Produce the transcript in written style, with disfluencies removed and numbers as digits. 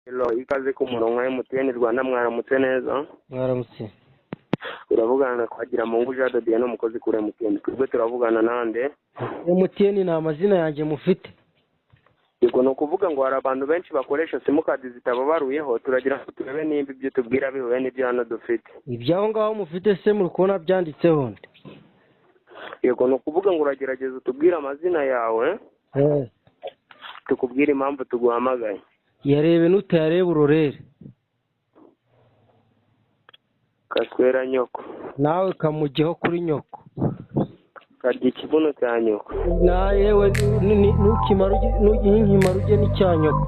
Hello, ikaze ku murongo wa MTN Rwanda, mwaramutse neza? Mwaramutse. Uravugana na Twagiramungu Jean de Dieu n'umukozi kuri MTN. Twebwe turavugana nande? MTN ni amazina yanjye mufite. Yego no kuvuga ngo hari abantu benshi bakoresha simukadi zitababaruyeho, turagira ngo turebe nimba ibyo tubwira bihuye n'ibyo hano dufite. Ibyaho ngaho mufite se muri kubona byanditseho nde? Yego no kuvuga ngo uragerageza utubwire amazina yawe. Tukubwire impamvu tuguhamagaye. Yarebe n'utayareba urorere. Kaswera nyoko. Nawe kamujyeho kuri nyoko. Karya ikibuno cya nyoko. Na yewe ntukimara ujye n'icya nyoko.